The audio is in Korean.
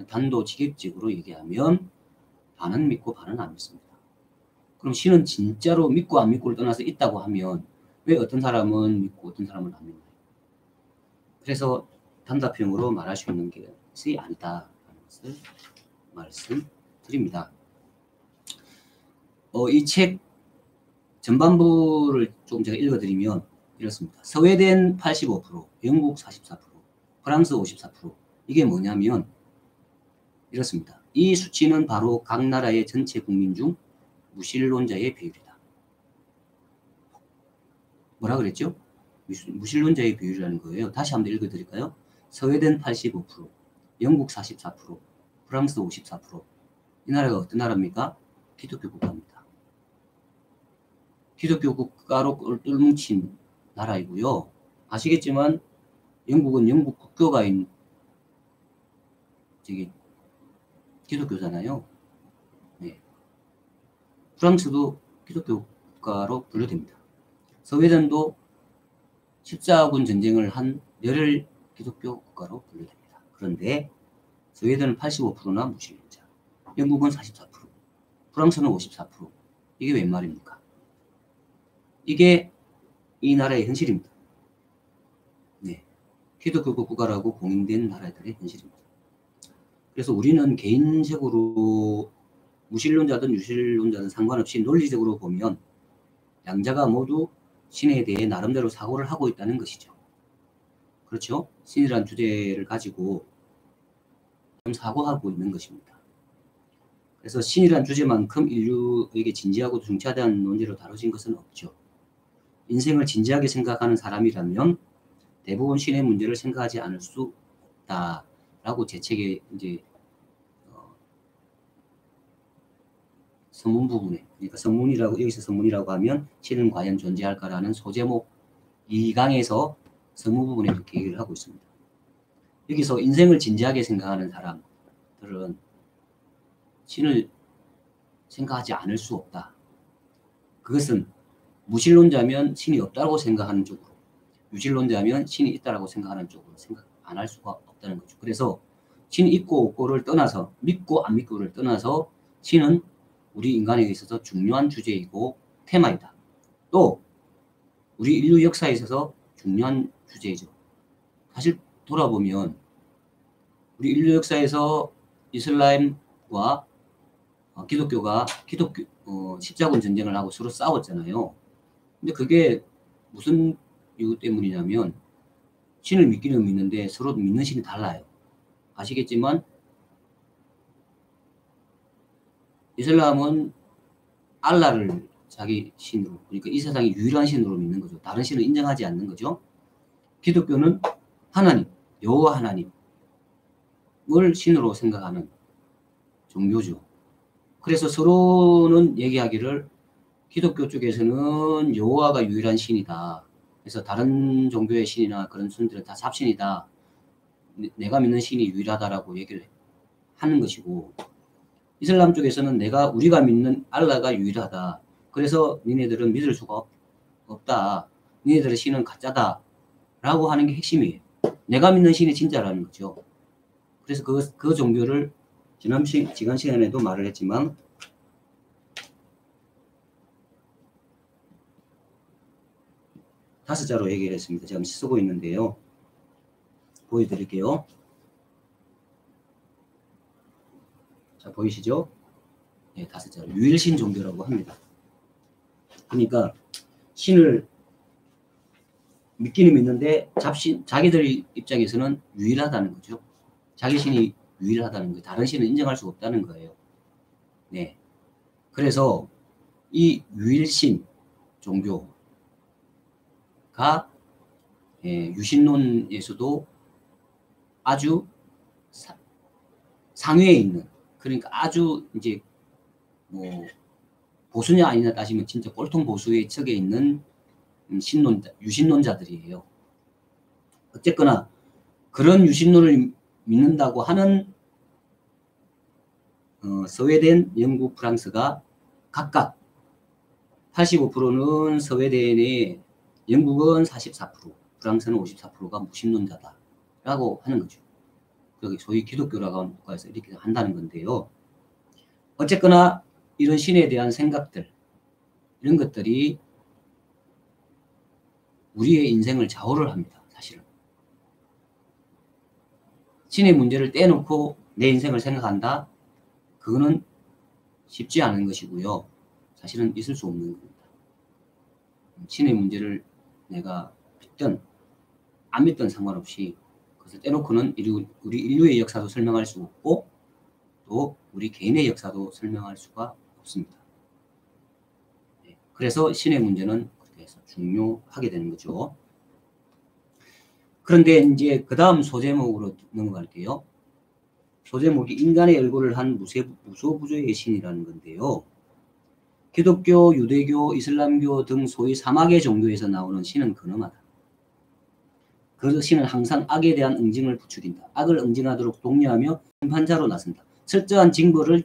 단도직입적으로 얘기하면 반은 믿고 반은 안 믿습니다. 그럼 신은 진짜로 믿고 안 믿고를 떠나서 있다고 하면 왜 어떤 사람은 믿고 어떤 사람은 안 믿나요? 그래서 단답형으로 말할 수 있는 것이 아니다 라는 것을 말씀드립니다. 이 책 전반부를 조금 제가 읽어드리면 이렇습니다. 스웨덴 85%, 영국 44%, 프랑스 54%. 이게 뭐냐면 이렇습니다. 이 수치는 바로 각 나라의 전체 국민 중 무신론자의 비율이다. 뭐라 그랬죠? 무신론자의 비율이라는 거예요. 다시 한번 읽어드릴까요? 스웨덴 85%, 영국 44%, 프랑스 54%. 이 나라가 어떤 나라입니까? 기독교 국가입니다. 기독교 국가로 똘똘뭉친 나라이고요. 아시겠지만 영국은 영국 국교가인 기독교잖아요. 네. 프랑스도 기독교 국가로 분류됩니다. 스웨덴도 십자군 전쟁을 한 열혈 기독교 국가로 분류됩니다. 그런데 스웨덴은 85%나 무신론자, 영국은 44%, 프랑스는 54%. 이게 웬 말입니까? 이게 이 나라의 현실입니다. 네. 기독교 국가라고 공인된 나라들의 현실입니다. 그래서 우리는 개인적으로 무신론자든 유신론자든 상관없이 논리적으로 보면 양자가 모두 신에 대해 나름대로 사고를 하고 있다는 것이죠. 그렇죠? 신이라는 주제를 가지고 좀 사고하고 있는 것입니다. 그래서 신이라는 주제만큼 인류에게 진지하고 중차대한 논제로 다뤄진 것은 없죠. 인생을 진지하게 생각하는 사람이라면 대부분 신의 문제를 생각하지 않을 수 없다라고 제 책에 이제 서문 부분에, 그러니까 서문이라고, 여기서 서문이라고 하면 신은 과연 존재할까라는 소제목 2강에서 서문 부분에 그렇게 얘기를 하고 있습니다. 여기서 인생을 진지하게 생각하는 사람들은 신을 생각하지 않을 수 없다. 그것은 무신론자면 신이 없다고 생각하는 쪽으로, 유신론자면 신이 있다고 생각하는 쪽으로 생각 안 할 수가 없다는 거죠. 그래서 신이 있고 없고를 떠나서, 믿고 안 믿고를 떠나서 신은 우리 인간에게 있어서 중요한 주제이고 테마이다. 또 우리 인류 역사에 있어서 중요한 주제이죠. 사실 돌아보면 우리 인류 역사에서 이슬람과 기독교가 십자군 전쟁을 하고 서로 싸웠잖아요. 근데 그게 무슨 이유 때문이냐면 신을 믿기는 믿는데 서로 믿는 신이 달라요. 아시겠지만 이슬람은 알라를 자기 신으로, 그러니까 이 세상의 유일한 신으로 믿는 거죠. 다른 신을 인정하지 않는 거죠. 기독교는 하나님, 여호와 하나님을 신으로 생각하는 종교죠. 그래서 서로는 얘기하기를 기독교 쪽에서는 여호와가 유일한 신이다. 그래서 다른 종교의 신이나 그런 신들은 다 잡신이다. 내가 믿는 신이 유일하다라고 얘기를 하는 것이고, 이슬람 쪽에서는 우리가 믿는 알라가 유일하다. 그래서 니네들은 믿을 수가 없다. 니네들의 신은 가짜다. 라고 하는 게 핵심이에요. 내가 믿는 신이 진짜라는 거죠. 그래서 그 종교를 지난 시간에도 말을 했지만, 다섯 자로 얘기를 했습니다. 제가 쓰고 있는데요. 보여드릴게요. 자, 보이시죠? 네, 다섯 자로. 유일신 종교라고 합니다. 그러니까 신을 믿기는 믿는데 자기들 입장에서는 유일하다는 거죠. 자기 신이 유일하다는 거예요. 다른 신은 인정할 수 없다는 거예요. 네. 그래서 이 유일신 종교가 유신론에서도 아주 상위에 있는, 그러니까 아주 이제 뭐 보수냐 아니냐 따지면 진짜 꼴통 보수의 척에 있는 유신론자들이에요. 어쨌거나 그런 유신론을 믿는다고 하는 스웨덴, 영국, 프랑스가 각각 85%는 스웨덴에, 영국은 44%, 프랑스는 54%가 무신론자다라고 하는 거죠. 소위 기독교라고 하는 국가에서 이렇게 한다는 건데요. 어쨌거나 이런 신에 대한 생각들, 이런 것들이 우리의 인생을 좌우를 합니다. 사실은. 신의 문제를 떼놓고 내 인생을 생각한다? 그거는 쉽지 않은 것이고요. 사실은 있을 수 없는 겁니다. 신의 문제를 내가 믿든 안 믿든 상관없이 그것을 떼놓고는 우리 인류의 역사도 설명할 수 없고 또 우리 개인의 역사도 설명할 수가 없습니다. 그래서 신의 문제는 그렇게 해서 중요하게 되는 거죠. 그런데 이제 그 다음 소제목으로 넘어갈게요. 소제목이 인간의 얼굴을 한 무소부조의 신이라는 건데요. 기독교, 유대교, 이슬람교 등 소위 사막의 종교에서 나오는 신은 근엄하다. 그 신은 항상 악에 대한 응징을 부추긴다. 악을 응징하도록 독려하며 심판자로 나선다. 철저한 징벌을